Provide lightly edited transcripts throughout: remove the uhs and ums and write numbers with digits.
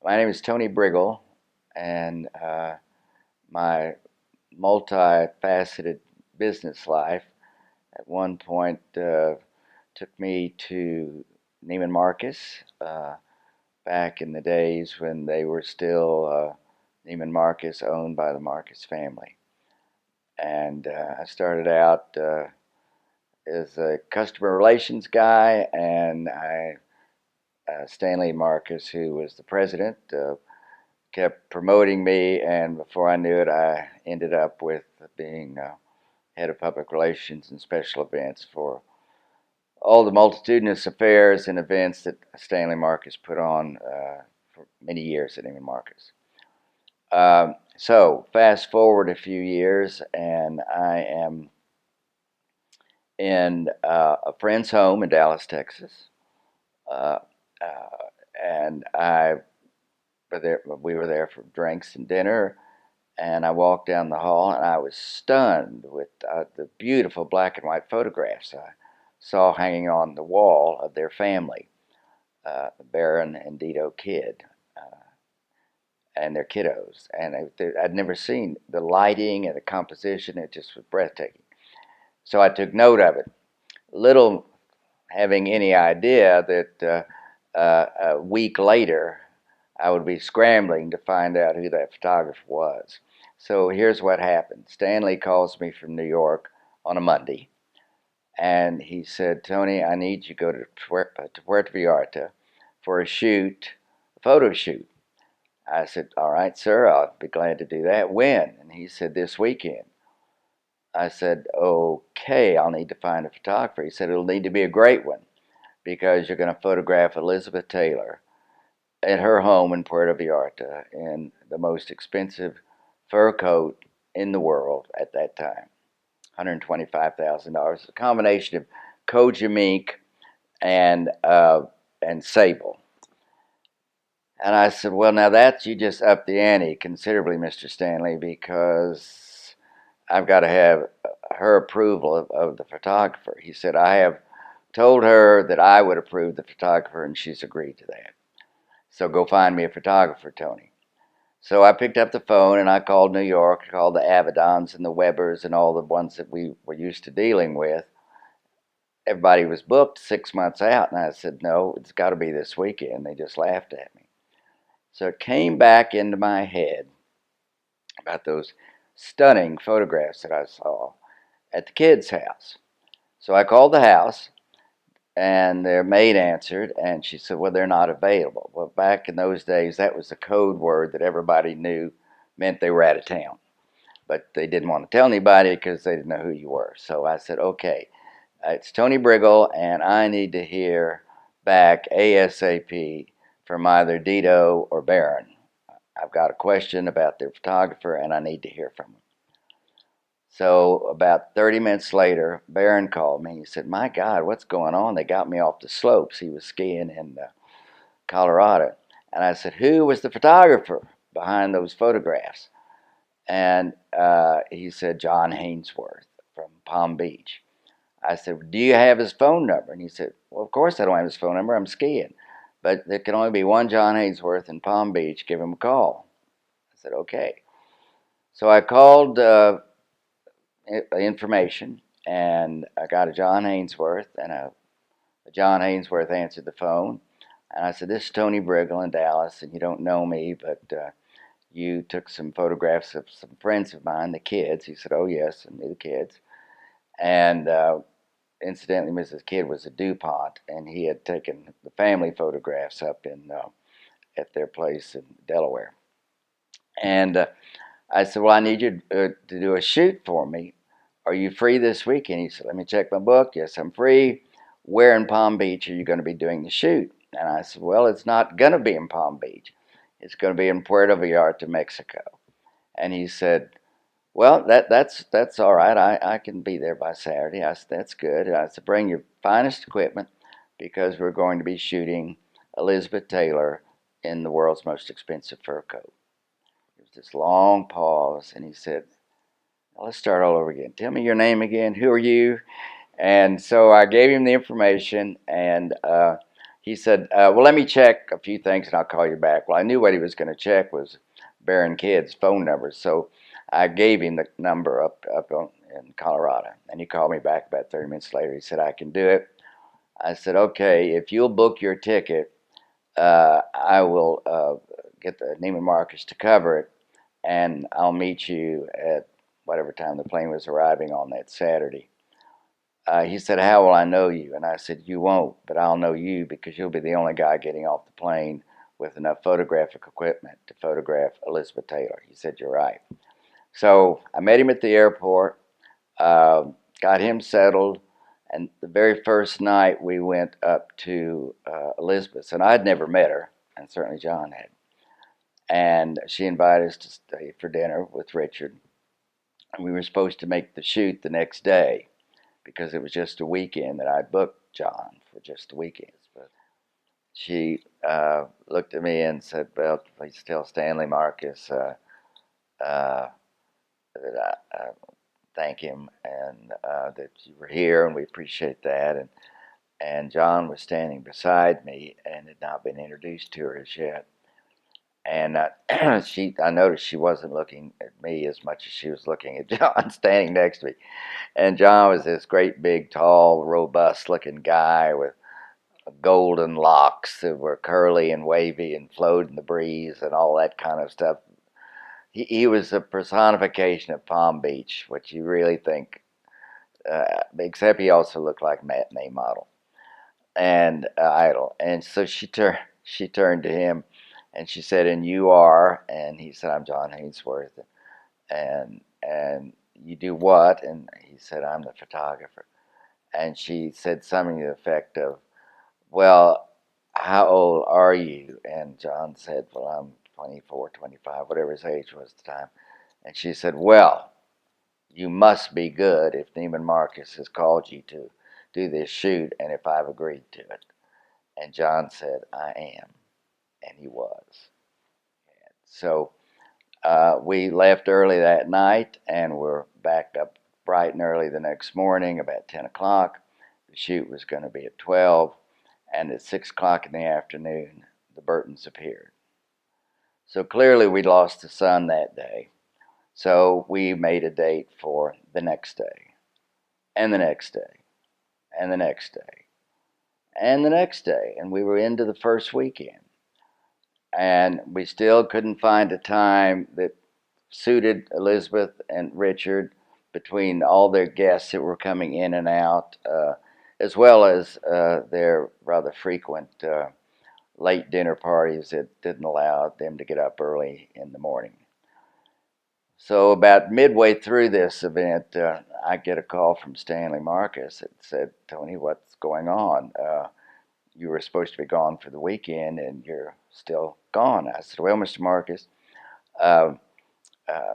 My name is Tony Briggle, and my multifaceted business life at one point took me to Neiman Marcus back in the days when they were still Neiman Marcus, owned by the Marcus family. And I started out as a customer relations guy, and Stanley Marcus, who was the president, kept promoting me, and before I knew it, I ended up with being head of public relations and special events for all the multitudinous affairs and events that Stanley Marcus put on for many years at Neiman Marcus. So fast forward a few years, and I am in a friend's home in Dallas, Texas, uh, and we were there for drinks and dinner. And I walked down the hall, and I was stunned with the beautiful black and white photographs I saw hanging on the wall of their family, Baron and Dido Kidd, and their kiddos. And I'd never seen the lighting and the composition. It just was breathtaking. So I took note of it, little having any idea that a week later I would be scrambling to find out who that photographer was. So here's what happened. Stanley calls me from New York on a Monday, and he said, Tony, I need you to go to Puerto Vallarta for a photo shoot. I said, all right, sir, I'll be glad to do that. When? And he said, this weekend. I said, okay, I'll need to find a photographer. He said, it'll need to be a great one because you're going to photograph Elizabeth Taylor at her home in Puerto Vallarta in the most expensive fur coat in the world at that time, $125,000. A combination of Koja mink and sable. And I said, well, now that you just upped the ante considerably, Mr. Stanley, because I've got to have her approval of the photographer. He said, I have told her that I would approve the photographer, and she's agreed to that. So go find me a photographer, Tony. So I picked up the phone and I called New York, called the Avedons and the Webbers and all the ones that we were used to dealing with. Everybody was booked 6 months out, and I said, no, it's got to be this weekend. They just laughed at me. So it came back into my head about those stunning photographs that I saw at the kids' house. So I called the house, and their maid answered, and she said, well, they're not available. Well, back in those days, that was the code word that everybody knew meant they were out of town. But they didn't want to tell anybody because they didn't know who you were. So I said, okay, it's Tony Briggle, and I need to hear back ASAP from either Dido or Baron. I've got a question about their photographer, and I need to hear from them. So about 30 minutes later, Barron called me. He said, my God, what's going on? They got me off the slopes. He was skiing in Colorado. And I said, who was the photographer behind those photographs? And he said, John Haynsworth from Palm Beach. I said, do you have his phone number? And he said, well, of course I don't have his phone number. I'm skiing. But there can only be one John Haynsworth in Palm Beach. Give him a call. I said, okay. So I called information, and I got a John Haynsworth, and a John Haynsworth answered the phone, and I said, this is Tony Briggle in Dallas, and you don't know me, but you took some photographs of some friends of mine, the kids. He said, oh yes, I knew the kids. And incidentally, Mrs. Kidd was a DuPont, and he had taken the family photographs up in at their place in Delaware. And I said, well, I need you to do a shoot for me. Are you free this weekend? He said, let me check my book. Yes, I'm free. Where in Palm Beach are you going to be doing the shoot? And I said, well, it's not going to be in Palm Beach. It's going to be in Puerto Vallarta, Mexico. And he said, well, that's all right. I can be there by Saturday. I said, that's good. And I said, bring your finest equipment because we're going to be shooting Elizabeth Taylor in the world's most expensive fur coat. There was this long pause, and he said, let's start all over again. Tell me your name again. Who are you? And so I gave him the information, and he said, well, let me check a few things and I'll call you back. Well, I knew what he was going to check was Baron Kidd's phone number, so I gave him the number up in Colorado, and he called me back about 30 minutes later. He said, I can do it. I said, okay, if you'll book your ticket, I will get the Neiman Marcus to cover it, and I'll meet you at whatever time the plane was arriving on that Saturday. He said, how will I know you? And I said, you won't, but I'll know you because you'll be the only guy getting off the plane with enough photographic equipment to photograph Elizabeth Taylor. He said, you're right. So I met him at the airport, got him settled, and the very first night we went up to Elizabeth's, and I'd never met her, and certainly John had. And she invited us to stay for dinner with Richard. And we were supposed to make the shoot the next day because it was just a weekend that I'd booked John for just the weekends. But she looked at me and said, well, please tell Stanley Marcus that I thank him and that you were here, and we appreciate that. And John was standing beside me and had not been introduced to her as yet. And I noticed she wasn't looking at me as much as she was looking at John standing next to me. And John was this great, big, tall, robust-looking guy with golden locks that were curly and wavy and flowed in the breeze and all that kind of stuff. He was a personification of Palm Beach, which you really think, except he also looked like a matinee model and idol. And so she turned to him and she said, and you are? And he said, I'm John Haynsworth. And you do what? And he said, I'm the photographer. And she said something to the effect of, well, how old are you? And John said, well, I'm 24, 25, whatever his age was at the time. And she said, well, you must be good if Neiman Marcus has called you to do this shoot and if I've agreed to it. And John said, I am. And he was. So we left early that night and we're back up bright and early the next morning, about 10 o'clock. The shoot was going to be at 12, and at 6 o'clock in the afternoon, the Burtons appeared. So clearly we'd lost the sun that day. So we made a date for the next day, and the next day, and the next day, and the next day, and we were into the first weekend. And we still couldn't find a time that suited Elizabeth and Richard between all their guests that were coming in and out, as well as their rather frequent late dinner parties that didn't allow them to get up early in the morning. So about midway through this event, I get a call from Stanley Marcus that said, Tony, what's going on? You were supposed to be gone for the weekend and you're still gone. I said, well, Mr. Marcus,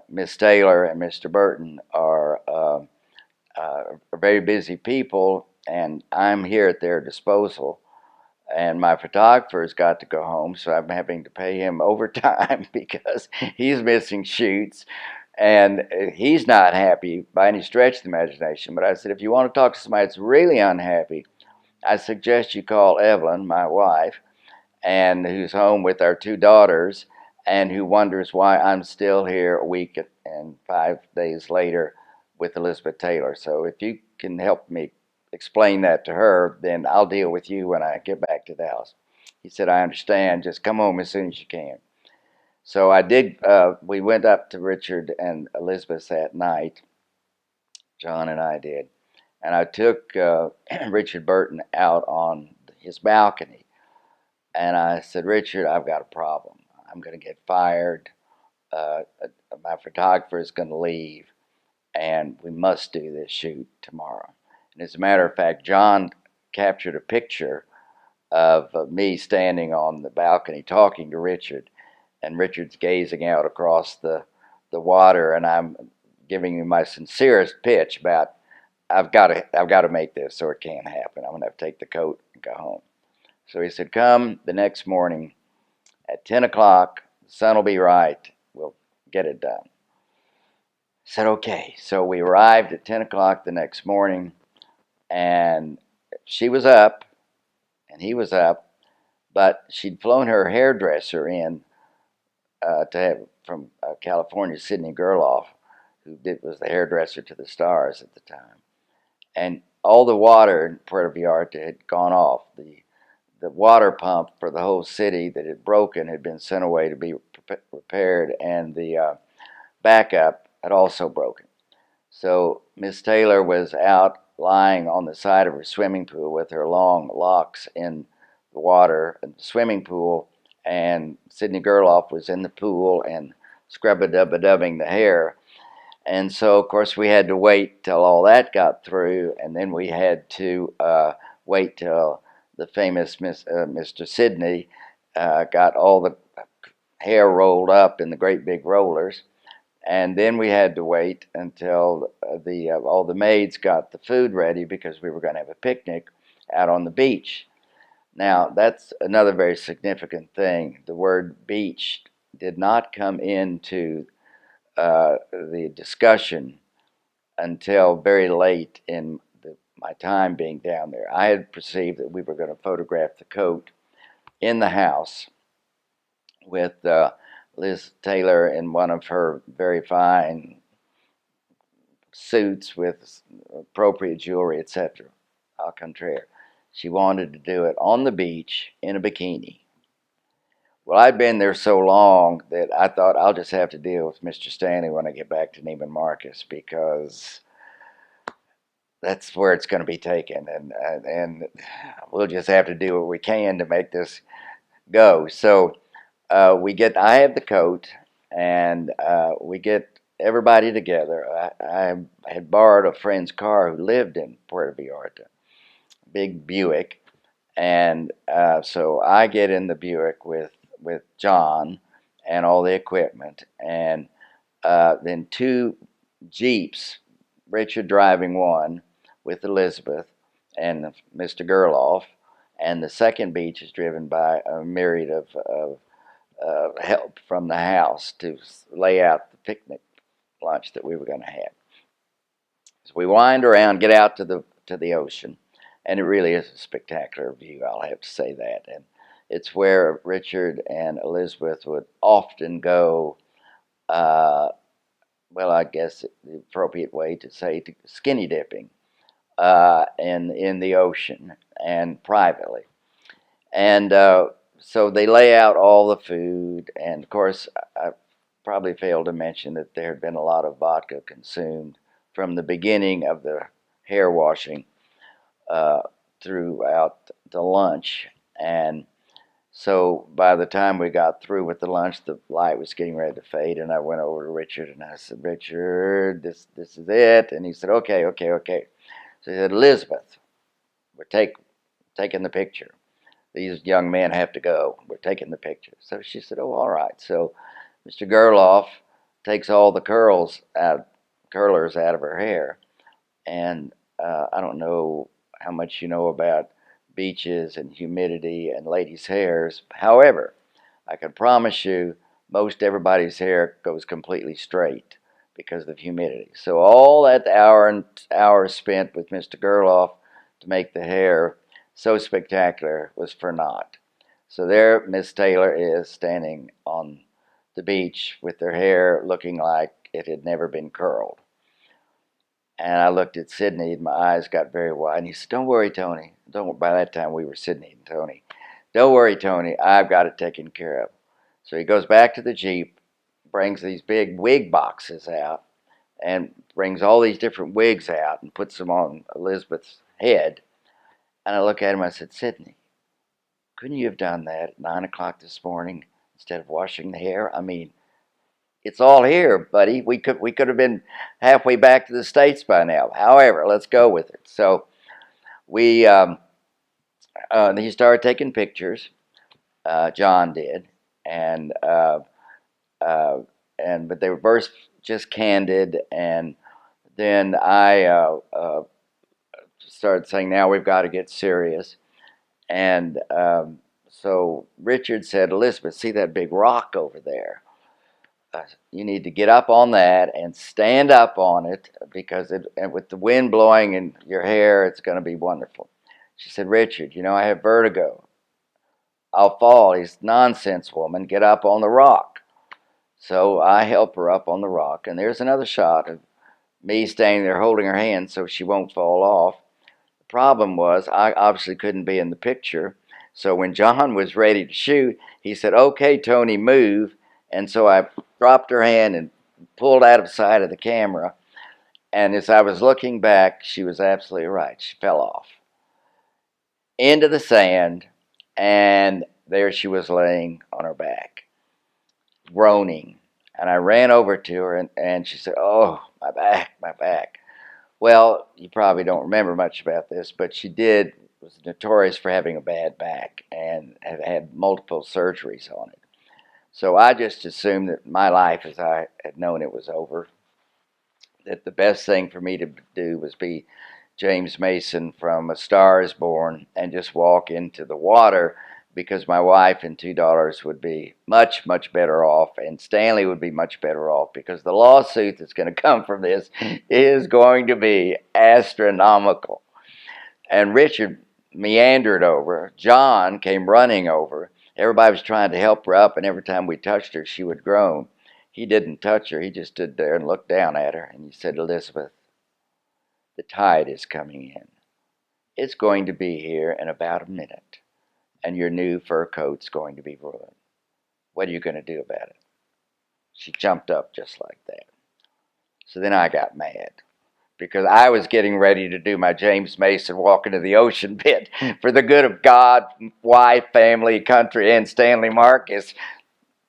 Miss Taylor and Mr. Burton are very busy people, and I'm here at their disposal. And my photographer's got to go home, so I'm having to pay him overtime because he's missing shoots. And he's not happy by any stretch of the imagination. But I said, if you want to talk to somebody that's really unhappy, I suggest you call Evelyn, my wife, and who's home with our two daughters, and who wonders why I'm still here a week and 5 days later with Elizabeth Taylor. So if you can help me explain that to her, then I'll deal with you when I get back to the house. He said, I understand. Just come home as soon as you can. So I did. We went up to Richard and Elizabeth that night. John and I did. And I took Richard Burton out on his balcony. And I said, Richard, I've got a problem. I'm going to get fired. My photographer is going to leave. And we must do this shoot tomorrow. And as a matter of fact, John captured a picture of me standing on the balcony talking to Richard. And Richard's gazing out across the water. And I'm giving him my sincerest pitch about I've got to make this so it can't happen. I'm going to have to take the coat and go home. So he said, come the next morning at 10 o'clock. The sun will be right. We'll get it done. I said, okay. So we arrived at 10 o'clock the next morning, and she was up, and he was up, but she'd flown her hairdresser in to have from California, Sidney Gerloff, was the hairdresser to the stars at the time, and all the water in Puerto Vallarta had gone off. The water pump for the whole city that had broken had been sent away to be repaired, and the backup had also broken. So Miss Taylor was out lying on the side of her swimming pool with her long locks in the water in the swimming pool, and Sidney Gerloff was in the pool and scrub-a-dub-a-dubbing the hair. And so, of course, we had to wait till all that got through, and then we had to wait till the famous Mr. Sidney got all the hair rolled up in the great big rollers. And then we had to wait until all the maids got the food ready because we were going to have a picnic out on the beach. Now, that's another very significant thing. The word beach did not come into the discussion until very late in my time being down there. I had perceived that we were going to photograph the coat in the house with Liz Taylor in one of her very fine suits with appropriate jewelry, etc. Au contraire, she wanted to do it on the beach in a bikini. Well, I'd been there so long that I thought I'll just have to deal with Mr. Stanley when I get back to Neiman Marcus, because that's where it's going to be taken, and we'll just have to do what we can to make this go. So I have the coat, and we get everybody together. I had borrowed a friend's car who lived in Puerto Vallarta, big Buick, and so I get in the Buick with John and all the equipment, and then two Jeeps, Richard driving one with Elizabeth and Mr. Gerloff, and the second beach is driven by a myriad of help from the house to lay out the picnic lunch that we were going to have. So we wind around, get out to the ocean, and it really is a spectacular view. I'll have to say that, and it's where Richard and Elizabeth would often go. Well, I guess the appropriate way to say skinny dipping in the ocean and privately. And so they lay out all the food, and of course, I probably failed to mention that there had been a lot of vodka consumed from the beginning of the hair washing uh, throughout the lunch. And so by the time we got through with the lunch, the light was getting ready to fade, and I went over to Richard and I said, "Richard, this is it." And he said, "Okay, okay, okay." So he said, "Elizabeth, we're taking the picture. These young men have to go. We're taking the picture." So she said, "Oh, all right." So Mr. Gerloff takes all the curlers out of her hair, and I don't know how much you know about beaches and humidity and ladies' hairs. However, I can promise you most everybody's hair goes completely straight because of humidity. So all that hour and hours spent with Mr. Gerloff to make the hair so spectacular was for naught. So there Miss Taylor is standing on the beach with her hair looking like it had never been curled. And I looked at Sidney, and my eyes got very wide. And he said, "Don't worry, Tony. Don't." By that time, we were Sidney and Tony. "Don't worry, Tony. I've got it taken care of." So he goes back to the Jeep, brings these big wig boxes out, and brings all these different wigs out and puts them on Elizabeth's head. And I look at him and I said, "Sidney, couldn't you have done that at 9 o'clock this morning instead of washing the hair? I mean, it's all here, buddy. We could have been halfway back to the States by now. However, let's go with it." So we he started taking pictures. John did, and uh, but they were first just candid, and then I started saying, "Now we've got to get serious." And so Richard said, "Elizabeth, see that big rock over there? You need to get up on that and stand up on it, because and with the wind blowing in your hair, it's going to be wonderful." She said, "Richard, I have vertigo." I'll fall. He's nonsense, woman. Get up on the rock. So I help her up on the rock, and there's another shot of me standing there holding her hand so she won't fall off. The problem was I obviously couldn't be in the picture. So when John was ready to shoot, he said, "Okay, Tony, move." And so I dropped her hand and pulled out of sight of the camera. And as I was looking back, she was absolutely right. She fell off into the sand, and there she was laying on her back, groaning. And I ran over to her, and she said, "Oh, my back, my back." Well, you probably don't remember much about this, but she was notorious for having a bad back and had multiple surgeries on it. So I just assumed that my life, as I had known it, was over. That the best thing for me to do was be James Mason from A Star Is Born and just walk into the water, because my wife and two daughters would be much, much better off, and Stanley would be much better off, because the lawsuit that's going to come from this is going to be astronomical. And Richard meandered over. John came running over. Everybody was trying to help her up, and every time we touched her, she would groan. He didn't touch her. He just stood there and looked down at her, and he said, "Elizabeth, the tide is coming in. It's going to be here in about a minute, and your new fur coat's going to be ruined. What are you going to do about it?" She jumped up just like that. So then I got mad, because I was getting ready to do my James Mason walk into the ocean bit for the good of God, wife, family, country, and Stanley Marcus.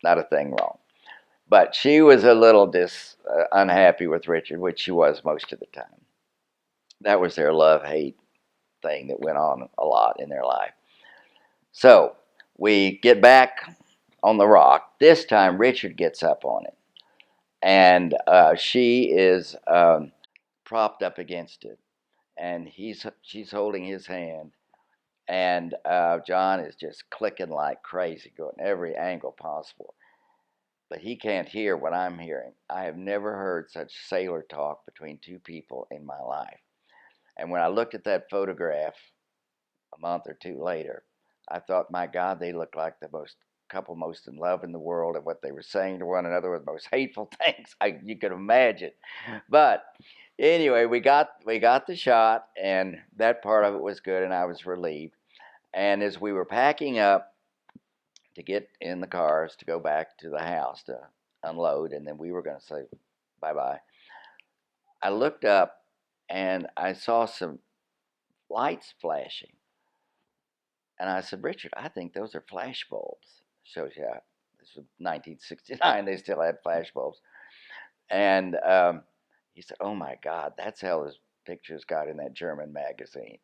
Not a thing wrong. But she was a little unhappy with Richard, which she was most of the time. That was their love-hate thing that went on a lot in their life. So we get back on the rock. This time Richard gets up on it, and she is propped up against it, and she's holding his hand, and John is just clicking like crazy, going every angle possible. But he can't hear what I'm hearing. I have never heard such sailor talk between two people in my life. And when I looked at that photograph a month or two later, I thought, my God, they look like the couple most in love in the world, and what they were saying to one another were the most hateful things you could imagine. But anyway, we got the shot, and that part of it was good, and I was relieved. And as we were packing up to get in the cars to go back to the house to unload, and then we were going to say bye-bye, I looked up and I saw some lights flashing. And I said, "Richard, I think those are flash bulbs." Shows you how, this was 1969, they still had flash bulbs. And he said, "Oh my God, that's how his pictures got in that German magazine."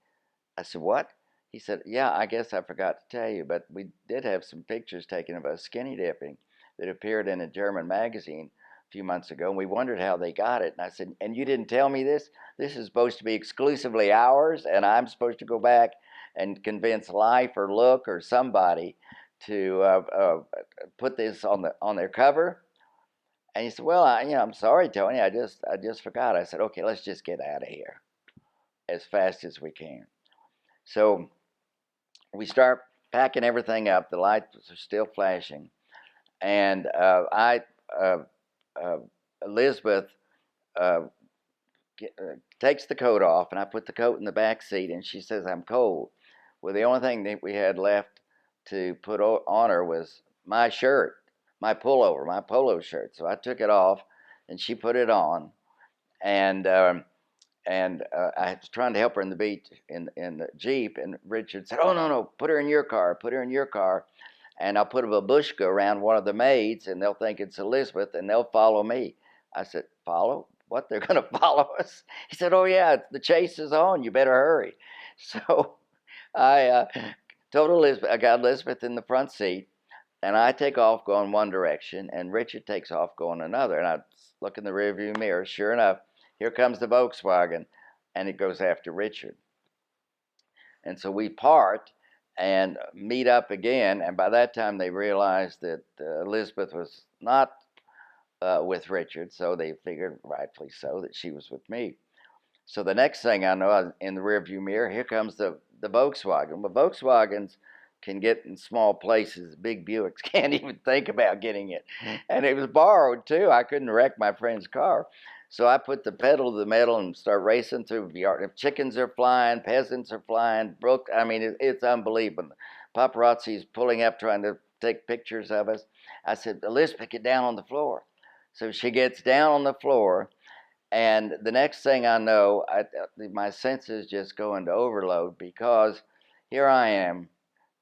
I said, "What?" He said, "Yeah, I guess I forgot to tell you, but we did have some pictures taken of us skinny dipping that appeared in a German magazine a few months ago, and we wondered how they got it." And I said, "And you didn't tell me this? This is supposed to be exclusively ours, and I'm supposed to go back and convince Life or Look or somebody to put this on their cover?" And he said, "Well, I'm sorry, Tony. I just forgot." I said, "Okay, let's just get out of here as fast as we can." So we start packing everything up. The lights are still flashing, and uh, Elizabeth uh, takes the coat off, and I put the coat in the back seat, and she says, "I'm cold." Well, the only thing that we had left to put on her was my shirt, my pullover, my polo shirt. So I took it off, and she put it on, and I was trying to help her in the beach in the Jeep, and Richard said, "Oh, no, put her in your car, and I'll put a babushka around one of the maids, and they'll think it's Elizabeth, and they'll follow me." I said, "Follow? What? They're going to follow us?" He said, "Oh yeah, the chase is on. You better hurry." So I told Elizabeth, I got Elizabeth in the front seat, and I take off going one direction, and Richard takes off going another. And I look in the rearview mirror. Sure enough, here comes the Volkswagen, and it goes after Richard. And so we part and meet up again. And by that time, they realized that Elizabeth was not with Richard, so they figured, rightfully so, that she was with me. So the next thing I know, in the rearview mirror, here comes the Volkswagen. The Volkswagens can get in small places. Big Buicks can't even think about getting it. And it was borrowed too. I couldn't wreck my friend's car. So I put the pedal to the metal and start racing through the yard. If chickens are flying, peasants are flying, I mean, it's unbelievable. Paparazzi's pulling up trying to take pictures of us. I said, Elizabeth, get down on the floor. So she gets down on the floor, and the next thing I know, my senses just go into overload, because here I am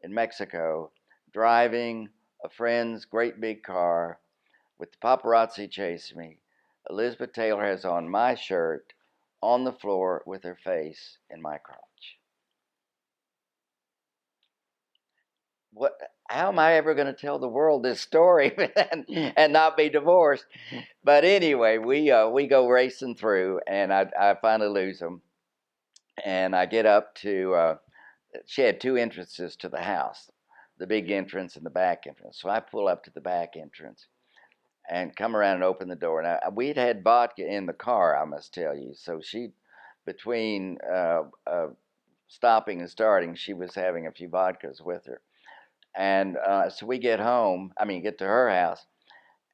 in Mexico driving a friend's great big car with the paparazzi chasing me. Elizabeth Taylor has on my shirt on the floor with her face in my crotch. What? How am I ever going to tell the world this story and not be divorced? But anyway, we go racing through, and I finally lose them, and I get up to. She had two entrances to the house, the big entrance and the back entrance. So I pull up to the back entrance and come around and open the door. Now, we'd had vodka in the car, I must tell you. So she, between stopping and starting, she was having a few vodkas with her. And so we get get to her house,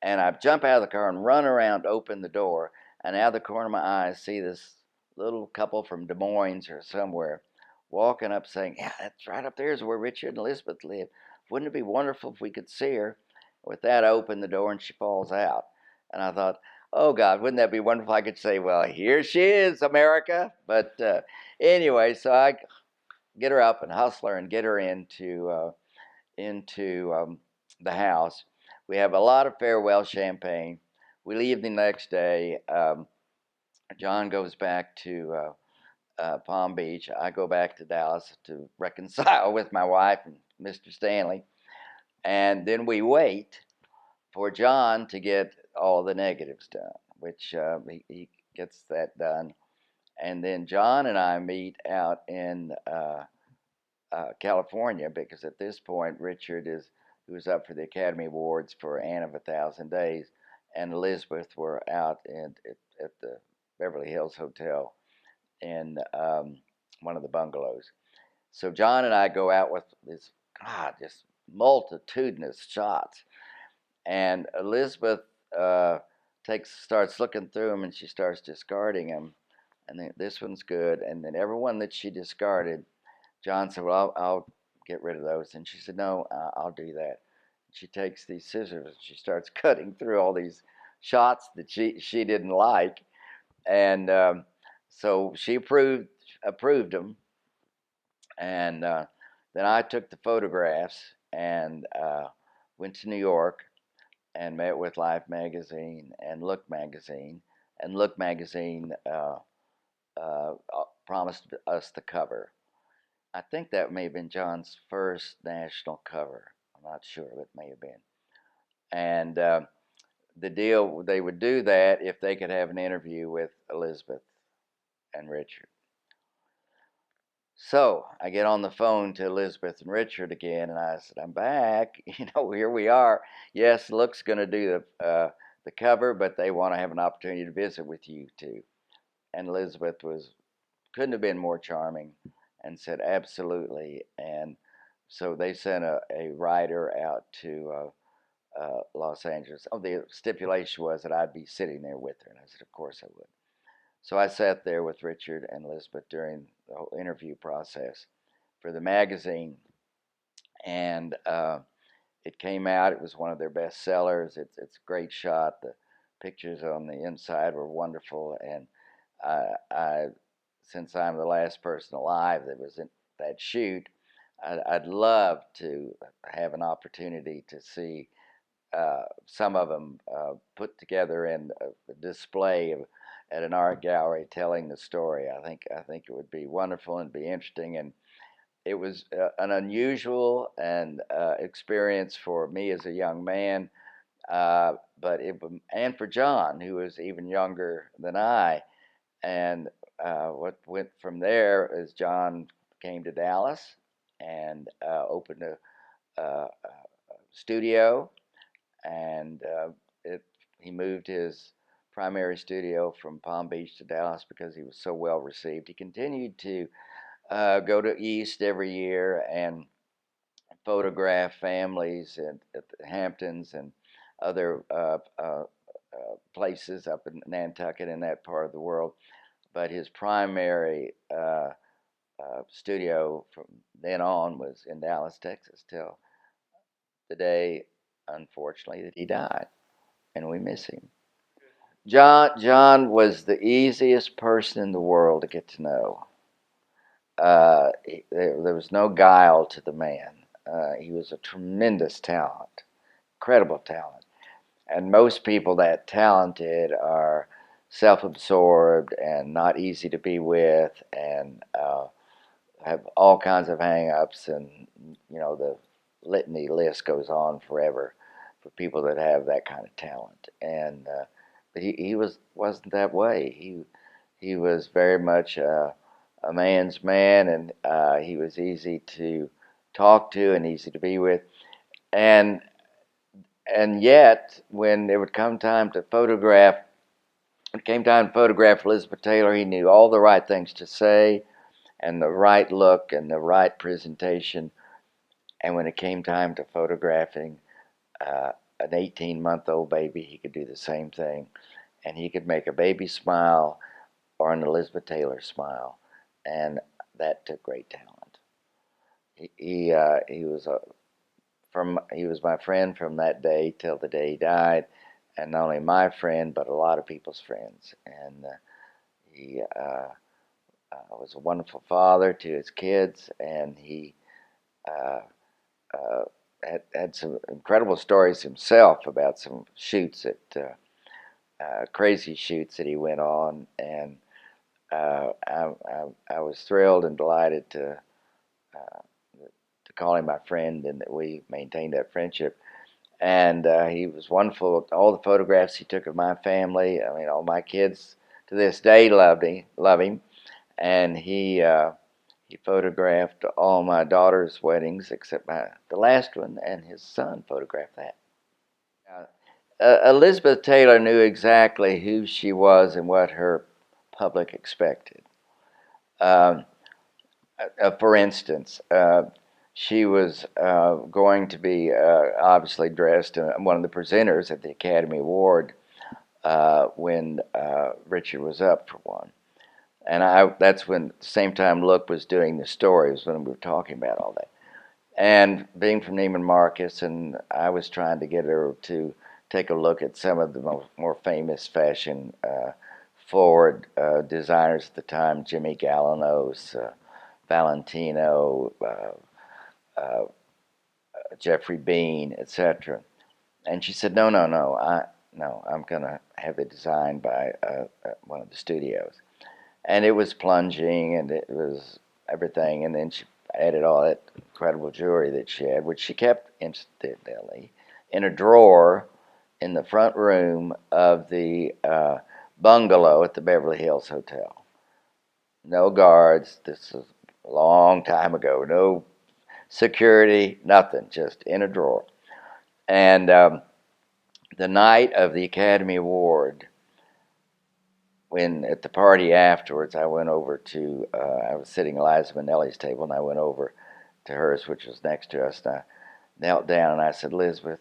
and I jump out of the car and run around to open the door. And out of the corner of my eye, I see this little couple from Des Moines or somewhere walking up saying, yeah, that's right up there is where Richard and Elizabeth live. Wouldn't it be wonderful if we could see her? With that, I open the door and she falls out. And I thought, oh, God, wouldn't that be wonderful if I could say, well, here she is, America. But anyway, so I get her up and hustle her and get her into the house. We have a lot of farewell champagne. We leave the next day. John goes back to Palm Beach. I go back to Dallas to reconcile with my wife and Mr. Stanley. And then we wait for John to get all the negatives done, which he gets that done. And then John and I meet out in California, because at this point Richard who was up for the Academy Awards for Anne of a Thousand Days, and Elizabeth were out at the Beverly Hills Hotel in one of the bungalows. So John and I go out with this, just multitudinous shots, and Elizabeth starts looking through them, and she starts discarding them, and then this one's good, and then everyone that she discarded, John said, well, I'll get rid of those. And she said, no, I'll do that. She takes these scissors and she starts cutting through all these shots that she didn't like. And so she approved them. And then I took the photographs and went to New York and met with Life magazine and Look magazine. And Look magazine promised us the cover. I think that may have been John's first national cover. I'm not sure, but it may have been. And the deal, they would do that if they could have an interview with Elizabeth and Richard. So I get on the phone to Elizabeth and Richard again, and I said, I'm back. Here we are. Yes, Look's going to do the cover, but they want to have an opportunity to visit with you too. And Elizabeth couldn't have been more charming, and said absolutely. And so they sent a writer out to Los Angeles. Oh, the stipulation was that I'd be sitting there with her, and I said, of course I would. So I sat there with Richard and Elizabeth during the whole interview process for the magazine, and it came out. It was one of their best sellers. It's a great shot. The pictures on the inside were wonderful, and I since I'm the last person alive that was in that shoot, I'd love to have an opportunity to see some of them put together in a display at an art gallery telling the story. I think it would be wonderful and be interesting, and it was an unusual and experience for me as a young man, and for John, who was even younger than I. And what went from there is John came to Dallas and opened a studio, and he moved his primary studio from Palm Beach to Dallas because he was so well received. He continued to go to East every year and photograph families at the Hamptons and other places up in Nantucket in that part of the world. But his primary studio from then on was in Dallas, Texas, till the day, unfortunately, that he died, and we miss him. John was the easiest person in the world to get to know. There was no guile to the man. He was a tremendous talent, incredible talent. And most people that talented are self-absorbed and not easy to be with, and have all kinds of hang-ups, and the litany list goes on forever for people that have that kind of talent. And but he wasn't that way. He was very much a man's man, and he was easy to talk to and easy to be with. And yet, when it would come time to photograph, it came time to photograph Elizabeth Taylor, he knew all the right things to say, and the right look and the right presentation. And when it came time to photographing an 18-month-old baby, he could do the same thing. And he could make a baby smile or an Elizabeth Taylor smile. And that took great talent. He was he was my friend from that day till the day he died, and not only my friend but a lot of people's friends. And he was a wonderful father to his kids, and he uh, had some incredible stories himself about some shoots crazy shoots that he went on, and I was thrilled and delighted to call him my friend, and that we maintained that friendship. And he was wonderful. All the photographs he took of my family, I mean, all my kids to this day love him. And he photographed all my daughter's weddings except the last one, and his son photographed that. Elizabeth Taylor knew exactly who she was and what her public expected. Um, for instance, she was going to be obviously dressed, one of the presenters at the Academy Award when Richard was up for one. And that's when, at the same time, Look was doing the stories when we were talking about all that. And being from Neiman Marcus, and I was trying to get her to take a look at some of the more famous fashion forward designers at the time, Jimmy Galanos, Valentino, uh, Jeffrey Bean, etc. And she said, no, I'm going to have it designed by one of the studios. And it was plunging, and it was everything. And then she added all that incredible jewelry that she had, which she kept, incidentally, in a drawer in the front room of the bungalow at the Beverly Hills Hotel. No guards. This was a long time ago. No security, nothing. Just in a drawer. And the night of the Academy Award, when at the party afterwards, I went over to, I was sitting at Liza Minnelli's table, and I went over to hers, which was next to us, and I knelt down and I said, Elizabeth,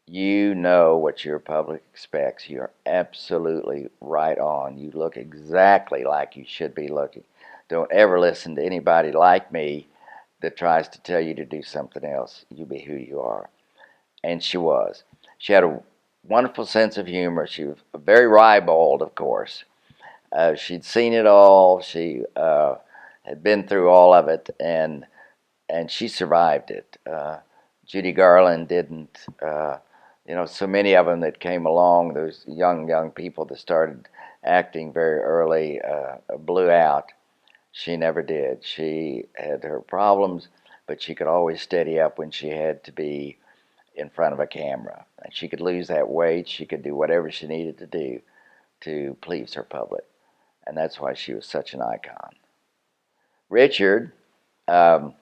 you know what your public expects. You're absolutely right on. You look exactly like you should be looking. Don't ever listen to anybody like me that tries to tell you to do something else. You be who you are. And she was. She had a wonderful sense of humor. She was very ribald, of course. She'd seen it all. She had been through all of it, and she survived it. Judy Garland didn't. So many of them that came along, those young people that started acting very early, blew out. She never did. She had her problems, but she could always steady up when she had to be in front of a camera. And she could lose that weight. She could do whatever she needed to do to please her public. And that's why she was such an icon. Richard um,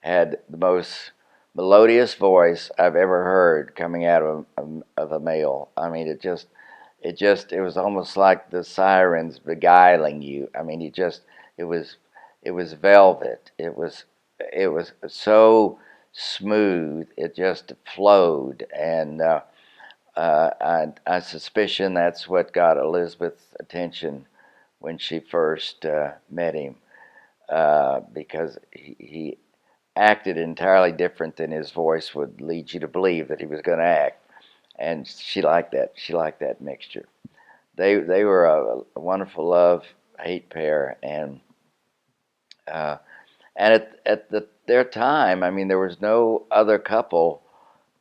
had the most melodious voice I've ever heard coming out of a male. I mean, it was almost like the sirens beguiling you. I mean, it was velvet. It was so smooth. It just flowed, and I suspicion that's what got Elizabeth's attention when she first met him, because he acted entirely different than his voice would lead you to believe that he was going to act, and she liked that. She liked that mixture. They were a wonderful love-hate pair, uh, and their time, I mean, there was no other couple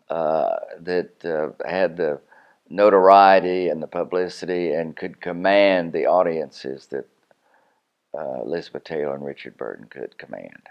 that had the notoriety and the publicity and could command the audiences that Elizabeth Taylor and Richard Burton could command.